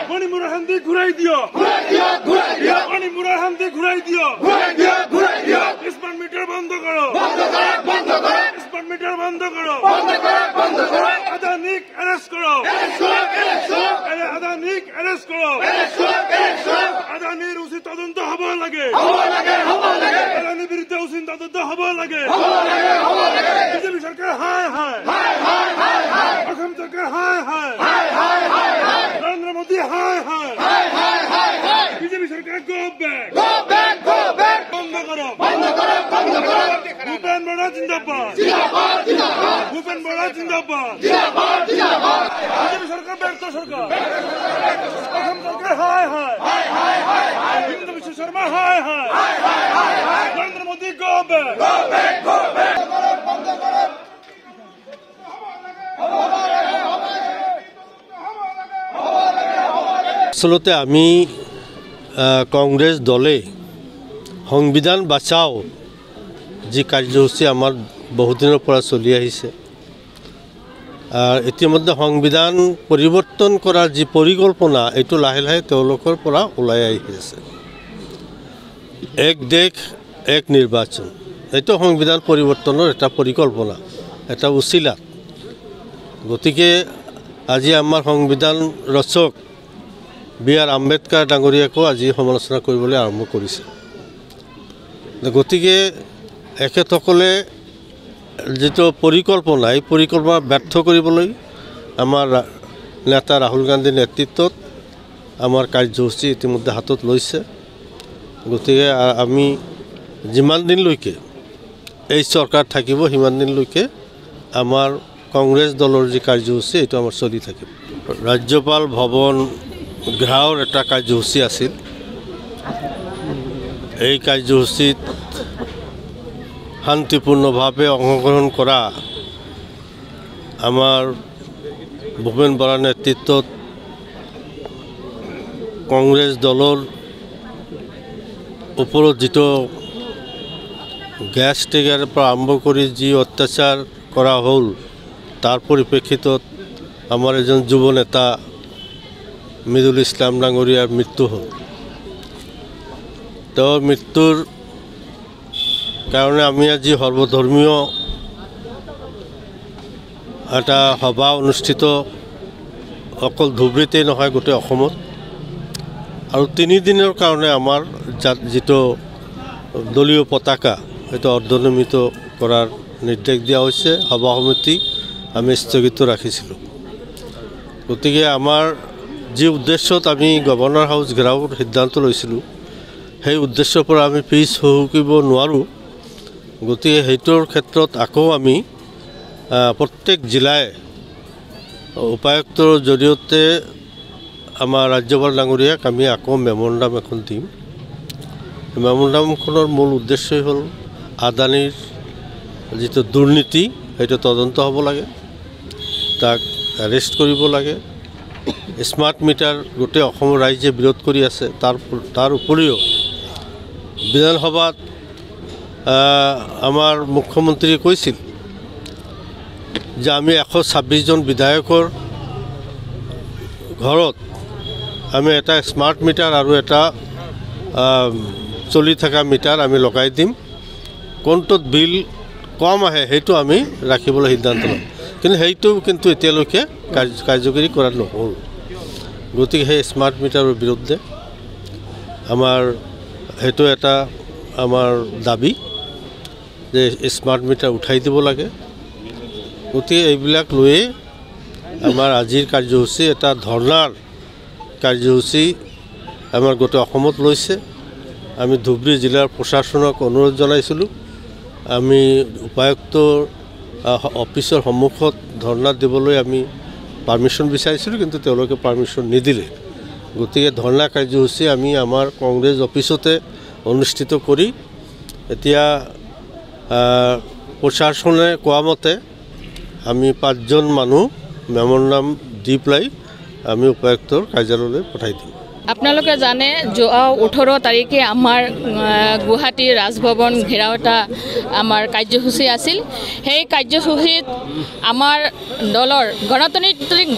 মণিপুরের শান্তি ঘুরাই দিও মণিপুরের শান্তি ঘুরাই দিও স্মার্ট মিটার বন্ধ করো স্মার্ট মিটার বন্ধ করো আদানিক অ্যারেস্ট করো আদানিক অ্যারেস্ট করো আদানির উচিত তদন্ত হব লাগে আদানির বিরুদ্ধে উচিত তদন্ত হব লাগে বিজেপি সরকার হায় হায় অসম সরকার হায় হায় নরেন্দ্র মোদী হায় হায় বিজেপি সরকার গো ব্যাক বন্ধ করো ভূপেন বড়া জিন্দাবাদ ভূপেন বড়া জিন্দাবাদ বিজেপি সরকার ব্যর্থ সরকার অসম সরকার হায় হায় হিমন্ত বিশ্ব শর্মা হায় হায় নরেন্দ্র মোদী গো ব্যাক আসলতে আমি কংগ্রেস দলে সংবিধান বাঁচাও যি কাৰ্যসূচী আমাৰ বহুদিনৰ পৰা চলি আহিছে ইতিমধ্যে সংবিধান পৰিৱৰ্তন কৰাৰ যি পৰিকল্পনা এইটো লাহে লাহে তেওঁলোকৰ পৰা ওলাই আহি আছে এক দেশ এক নিৰ্বাচন এইটো সংবিধান পৰিৱৰ্তনৰ এটা পৰিকল্পনা এটা উচিলা গতিকে আজি আমাৰ সংবিধান ৰচক বি.আৰ. আম্বেদকাৰ ডাঙৰীয়াকো আজি সমালোচনা কৰিবলৈ আৰম্ভ কৰিছে গতিকে এখেতসকলে যিটো পৰিকল্পনা এই পৰিকল্পনা ব্যৰ্থ কৰিবলৈ আমাৰ নেতা ৰাহুল গান্ধীৰ নেতৃত্বত আমাৰ কাৰ্যসূচী ইতিমধ্যে হাতত লৈছে গতিকে আমি যিমান দিনলৈকে এই চৰকাৰ থাকিব সিমান দিনলৈকে আমাৰ কংগ্ৰেছ দলৰ যি কাৰ্যসূচী এইটো আমাৰ চলি থাকিব ৰাজ্যপাল ভৱন ঘেৰাওৰ এটা কাৰ্যসূচী আছিল এই কাৰ্যসূচীত শান্তিপূৰ্ণভাৱে অংশগ্ৰহণ কৰা আমাৰ ভূপেন বৰাৰ নেতৃত্বত কংগ্ৰেছ দলৰ ওপৰত যিটো গেছ টেগাৰৰ পৰা আৰম্ভ কৰি যি অত্যাচাৰ কৰা হ'ল তাৰ পৰিপ্ৰেক্ষিতত আমাৰ এজন যুৱ নেতা মিদুল ইছলাম ডাঙৰীয়াৰ মৃত্যু হ'ল তেওঁৰ মৃত্যুৰ কাৰণে আমি আজি সৰ্বধৰ্মীয় এটা সভা অনুষ্ঠিত অকল ধুবুৰীতেই নহয় গোটেই অসমত আৰু 3 দিনৰ কাৰণে আমাৰ যিটো দলীয় পতাকা সেইটো অৰ্ধনমিত কৰাৰ নিৰ্দেশ দিয়া হৈছে সভা সমিতি আমি স্থগিত ৰাখিছিলোঁ গতিকে আমাৰ যি উদ্দেশ্যত আমি গভৰ্ণৰ হাউচ ঘেৰাওৰ সিদ্ধান্ত লৈছিলোঁ সেই উদ্দেশ্যৰ পৰা আমি পিছ হুকিব নোৱাৰোঁ গতিকে সেইটোৰ ক্ষেত্ৰত আকৌ আমি প্ৰত্যেক জিলায় উপায়ুক্তৰ জৰিয়তে আমাৰ ৰাজ্যপাল ডাঙৰীয়াক আমি আকৌ মেমৰেণ্ডাম এখন দিম মেমৰেণ্ডামখনৰ মূল উদ্দেশ্যই হ'ল আদানীৰ যিটো দুৰ্নীতি সেইটো তদন্ত হ'ব লাগে তাক এৰেষ্ট কৰিব লাগে স্মাৰ্ট মিটাৰ গোটেই অসমৰ ৰাইজে বিৰোধ কৰি আছে তাৰ উপৰিও বিধানসভাত আমাৰ মুখ্যমন্ত্ৰীয়ে কৈছিল যে আমি 126 জন বিধায়কৰ ঘৰত আমি এটা স্মাৰ্ট মিটাৰ আৰু এটা চলি থকা মিটাৰ আমি লগাই দিম কোনটোত বিল কম আহে সেইটো আমি ৰাখিবলৈ সিদ্ধান্ত ল'ম কিন্তু এতিয়ালৈকে কাৰ্যকৰী কৰা নহ'ল গতিকে সেই স্মাৰ্ট মিটাৰৰ বিৰুদ্ধে আমাৰ সেইটো এটা আমাৰ দাবী যে স্মাৰ্ট মিটাৰ উঠাই দিব লাগে গতিকে এইবিলাক লৈয়ে আমাৰ আজিৰ কাৰ্যসূচী এটা ধৰ্ণাৰ কাৰ্যসূচী আমাৰ গোটেই অসমত লৈছে আমি ধুবুৰী জিলাৰ প্ৰশাসনক অনুৰোধ জনাইছিলোঁ আমি উপায়ুক্তৰ অফিচৰ সন্মুখত ধৰ্ণা দিবলৈ আমি পাৰ্মিশ্যন বিচাৰিছিলোঁ কিন্তু তেওঁলোকে পাৰ্মিশ্যন নিদিলে গতিকে ধৰ্ণা কাৰ্যসূচী আমি আমাৰ কংগ্ৰেছ অফিচতে অনুষ্ঠিত কৰি এতিয়া প্ৰশাসনে কোৱা মতে আমি 5জন মানুহ মেমৰেণ্ডাম দি পেলাই আমি উপায়ুক্তৰ কাৰ্যালয়লৈ পঠাই দিম আপোনালোকে জানে যোৱা 18 তাৰিখে আমাৰ গুৱাহাটী ৰাজভৱন ঘেৰাও এটা আমাৰ কাৰ্যসূচী আছিল সেই কাৰ্যসূচীত আমাৰ দলৰ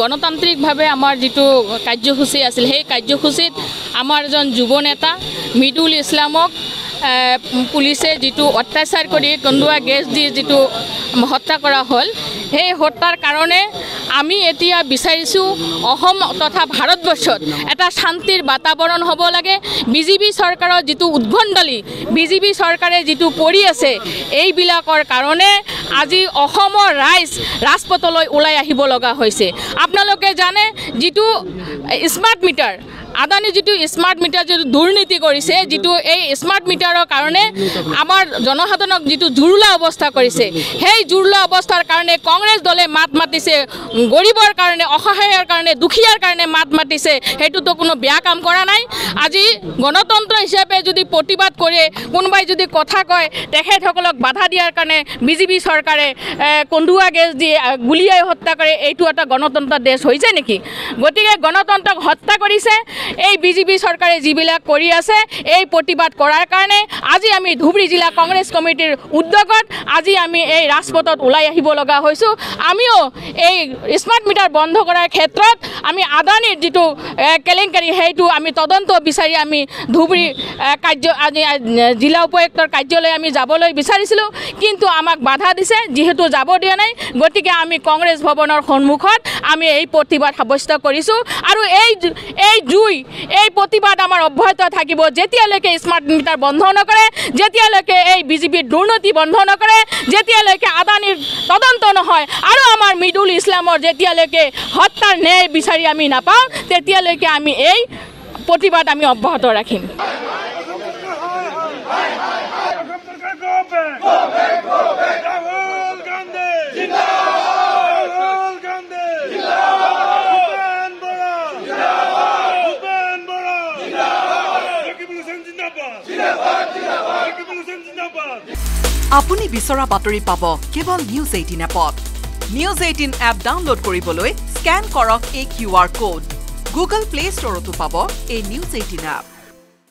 গণতান্ত্ৰিকভাৱে আমাৰ যিটো কাৰ্যসূচী আছিল সেই কাৰ্যসূচীত আমাৰ এজন যুৱ নেতা মৃদুল ইছলামক পুলিচে যিটো অত্যাচাৰ কৰি কন্দুৱা গেছ দি যিটো হত্যা কৰা হ'ল সেই হত্যাৰ কাৰণে আমি এতিয়া বিচাৰিছোঁ অসম তথা ভাৰতবৰ্ষত এটা শান্তিৰ বাতাবৰণ হ'ব লাগে বিজেপি চৰকাৰৰ যিটো উদ্ভণ্ডালি বিজেপি চৰকাৰে যিটো কৰি আছে এইবিলাকৰ কাৰণে আজি অসমৰ ৰাইজ ৰাজপথলৈ ওলাই আহিব লগা হৈছে আপোনালোকে জানে যিটো স্মাৰ্ট মিটাৰ আদানী যিটো স্মাৰ্ট মিটাৰ যিটো দুৰ্নীতি কৰিছে যিটো এই স্মাৰ্ট মিটাৰৰ কাৰণে আমাৰ জনসাধাৰণক যিটো জুৰুলা অৱস্থা কৰিছে সেই জুৰুলা অৱস্থাৰ কাৰণে কংগ্ৰেছ দলে মাত মাতিছে গৰীবৰ কাৰণে অসহায়ৰ কাৰণে দুখীয়াৰ কাৰণে মাত মাতিছে সেইটোতো কোনো বেয়া কাম কৰা নাই আজি গণতন্ত্ৰ হিচাপে যদি প্ৰতিবাদ কৰে কোনোবাই যদি কথা কয় তেখেতসকলক বাধা দিয়াৰ কাৰণে বিজেপি চৰকাৰে কন্দুৱা গেছ দি গুলিয়াই হত্যা কৰে এইটো এটা গণতন্ত্ৰ দেশ হৈছে নেকি গতিকে গণতন্ত্ৰক হত্যা কৰিছে এই বিজেপি চৰকাৰে যিবিলাক কৰি আছে এই প্ৰতিবাদ কৰাৰ কাৰণে আজি আমি ধুবুৰী জিলা কংগ্ৰেছ কমিটিৰ উদ্যোগত আজি আমি এই ৰাজপথত ওলাই আহিব লগা হৈছোঁ আমিও এই স্মাৰ্ট মিটাৰ বন্ধ কৰাৰ ক্ষেত্ৰত আমি আদানীৰ যিটো কেলেংকাৰী সেইটো আমি তদন্ত বিচাৰি আমি ধুবুৰী জিলা উপায়ুক্তৰ কাৰ্যালয় আমি যাবলৈ বিচাৰিছিলোঁ কিন্তু আমাক বাধা দিছে যিহেতু যাব দিয়া নাই গতিকে আমি কংগ্ৰেছ ভৱনৰ সন্মুখত আমি এই প্ৰতিবাদ সাব্যস্ত কৰিছোঁ আৰু এই প্ৰতিবাদ আমাৰ অব্যাহত থাকিব যেতিয়ালৈকে স্মাৰ্ট মিটাৰ বন্ধ নকৰে যেতিয়ালৈকে এই বিজেপিৰ দুৰ্নীতি বন্ধ নকৰে যেতিয়ালৈকে আদানীৰ তদন্ত নহয় আৰু আমাৰ মৃদুল ইছলামৰ যেতিয়ালৈকে হত্যাৰ ন্যায় বিচাৰি আমি নাপাওঁ তেতিয়ালৈকে আমি এই প্ৰতিবাদ আমি অব্যাহত ৰাখিম আপুনি বিচৰা বাতৰি পাব কেৱল নিউজ 18 এপত নিউজ 18 এপ ডাউনলোড কৰিবলৈ স্ক্যান কৰক এই QR কোড গুগল প্লে ষ্টৰতো পাব এই নিউজ 18 এপ